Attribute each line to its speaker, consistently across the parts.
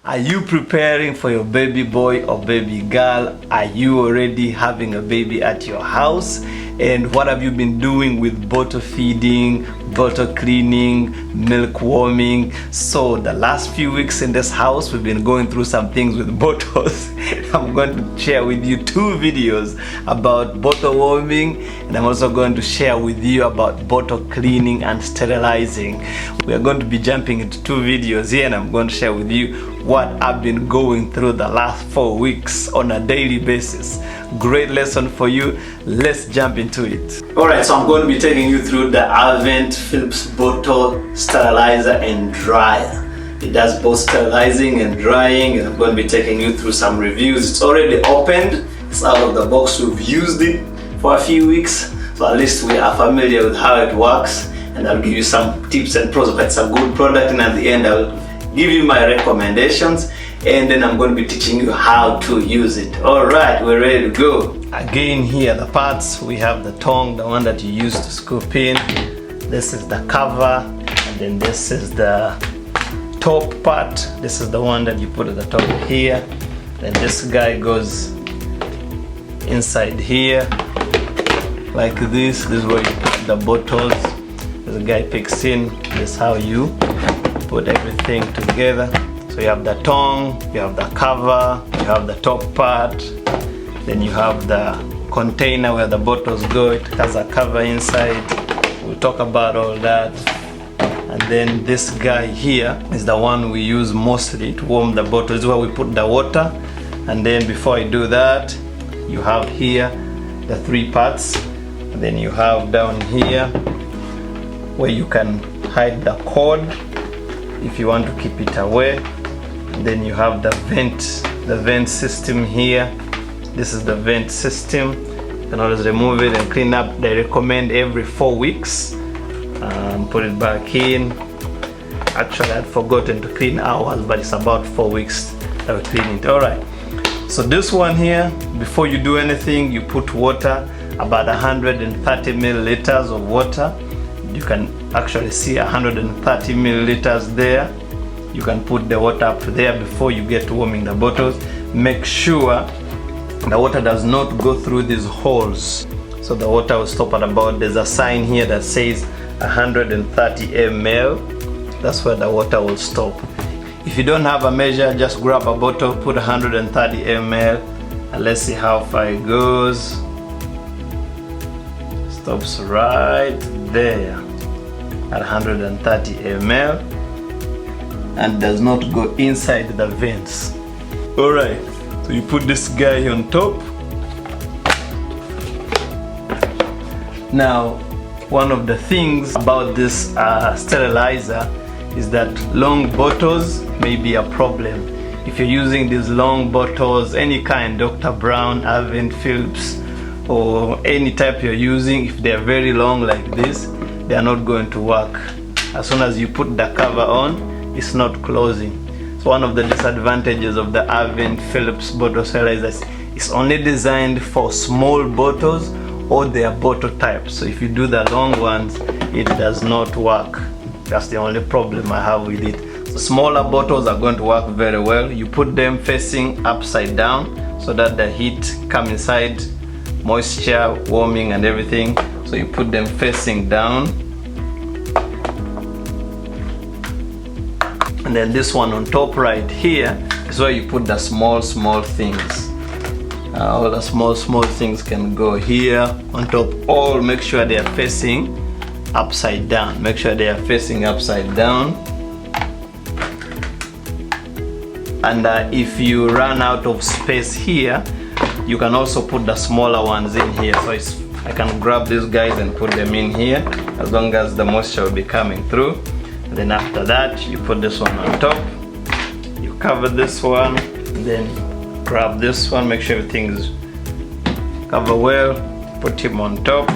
Speaker 1: Are you preparing for your baby boy or baby girl? Are you already having a baby at your house? And what have you been doing with bottle feeding, bottle cleaning, milk warming? So the last few weeks in this house, we've been going through some things with bottles. I'm going to share with you 2 videos about bottle warming, and I'm also going to share with you about bottle cleaning and sterilizing. We are going to be jumping into 2 videos here, and I'm going to share with you what I've been going through the last 4 weeks on a daily basis. Great lesson for you. Let's jump into it. Alright, so I'm going to be taking you through the Avent Philips bottle sterilizer and dryer. It does both sterilizing and drying, and I'm going to be taking you through some reviews. It's already opened, it's out of the box. We've used it for a few weeks, so at least we are familiar with how it works, and I'll give you some tips and pros. But it's a good product, and at the end I'll give you my recommendations, and then I'm going to be teaching you how to use it. Alright, we're ready to go. Again, here the parts. We have the tongue, the one that you use to scoop in. This is the cover, and then this is the top part. This is the one that you put at the top here. Then this guy goes inside here like this. This is where you put the bottles. The guy picks in. This is how you put everything together. So you have the tongue, you have the cover, you have the top part, then you have the container where the bottles go. It has a cover inside. We'll talk about all that. And then this guy here is the one we use mostly to warm the bottle. This is where we put the water. And then before I do that, you have here the 3 parts. And then you have down here where you can hide the cord if you want to keep it away. And then you have the vent system here. This is the vent system. You can always remove it and clean up. They recommend every 4 weeks. Put it back in. Actually, I'd forgotten to clean ours, but it's about 4 weeks that we clean it. Alright, so this one here, before you do anything, you put water, about 130 milliliters of water. You can actually see 130 milliliters there. You can put the water up there before you get to warming the bottles. Make sure the water does not go through these holes. So the water will stop at about, there's a sign here that says 130 ml. That's where the water will stop. If you don't have a measure, just grab a bottle, put 130 ml, and let's see how far it goes. Stops right there at 130 ml and does not go inside the vents. Alright, so you put this guy on top. Now, one of the things about this sterilizer is that long bottles may be a problem. If you're using these long bottles, any kind, Dr. Brown, Avent, Philips, or any type you're using, if they're very long like this, they are not going to work. As soon as you put the cover on, it's not closing. So one of the disadvantages of the Avent Philips bottle sterilizer, it's only designed for small bottles or their bottle types. So if you do the long ones, it does not work. That's the only problem I have with it. So smaller bottles are going to work very well. You put them facing upside down so that the heat come inside, moisture, warming and everything. So you put them facing down. And then this one on top right here is where you put the small things. All the small things can go here on top. All make sure they are facing upside down. Make sure they are facing upside down. And if you run out of space here, you can also put the smaller ones in here. So I can grab these guys and put them in here, as long as the moisture will be coming through. And then after that, you put this one on top. You cover this one, and then grab this one. Make sure everything is covered well. Put him on top,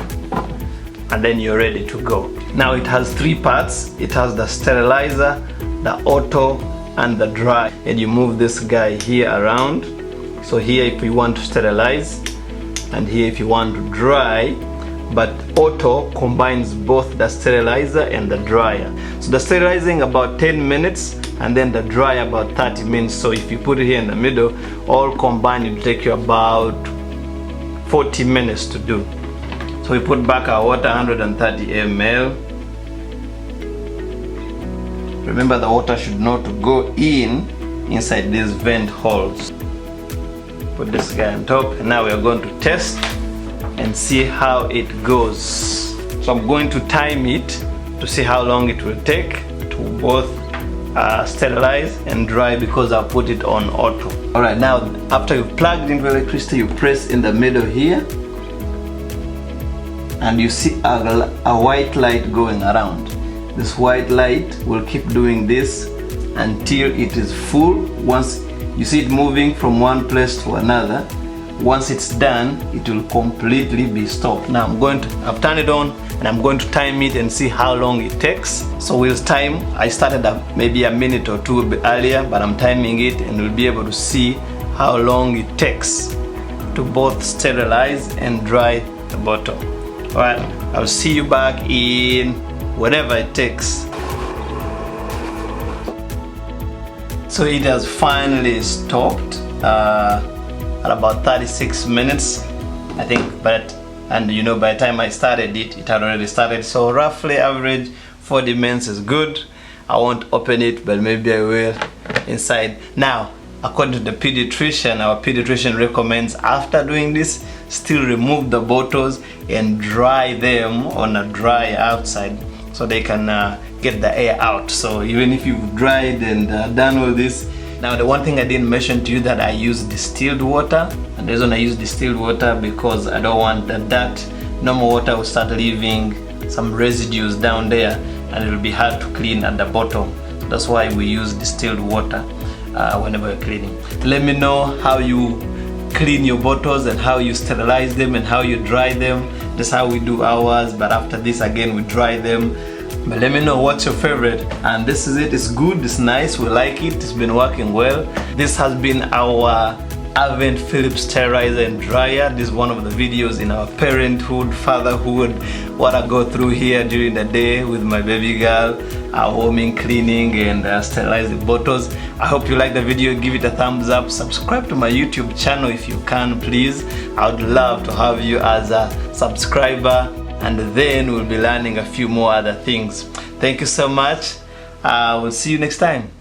Speaker 1: and then you're ready to go. Now it has 3 parts. It has the sterilizer, the auto, and the dry. And you move this guy here around. So here if you want to sterilize, and here if you want to dry. But auto combines both the sterilizer and the dryer. So the sterilizing about 10 minutes, and then the dry about 30 minutes. So if you put it here in the middle, all combined, it will take you about 40 minutes to do. So we put back our water, 130 ml. Remember, the water should not go inside these vent holes. Put this guy on top, and now we are going to test and see how it goes. So I'm going to time it to see how long it will take to both sterilize and dry, because I'll put it on auto. Alright, now after you've plugged into electricity, you press in the middle here, and you see a white light going around. This white light will keep doing this until it is full. Once you see it moving from one place to another, once it's done, it will completely be stopped. Now I've turned it on, and I'm going to time it and see how long it takes. So we'll time. I started maybe a minute or two earlier, but I'm timing it, and we'll be able to see how long it takes to both sterilize and dry the bottle. Alright, I'll see you back in whatever it takes. So it has finally stopped at about 36 minutes, I think, and you know, by the time I started it had already started. So roughly average 40 minutes is good. I won't open it, but maybe I will inside. Now, according to the pediatrician, our pediatrician recommends after doing this, still remove the bottles and dry them on a dry outside, so they can get the air out. So even if you've dried and done all this. Now, the one thing I didn't mention to you, that I use distilled water, and the reason I use distilled water, because I don't want that normal water will start leaving some residues down there, and it will be hard to clean at the bottom. So that's why we use distilled water whenever you're cleaning. Let me know how you clean your bottles and how you sterilize them and how you dry them. That's how we do ours, but after this again we dry them. But let me know what's your favorite. And this is it. It's good, it's nice, we like it, it's been working well. This has been our Avent Philips sterilizer and dryer. This is one of the videos in our parenthood, fatherhood, what I go through here during the day with my baby girl, warming, cleaning, and sterilizing bottles. I hope you like the video. Give it a thumbs up. Subscribe to my YouTube channel if you can, please. I would love to have you as a subscriber, and then we'll be learning a few more other things. Thank you so much. We'll see you next time.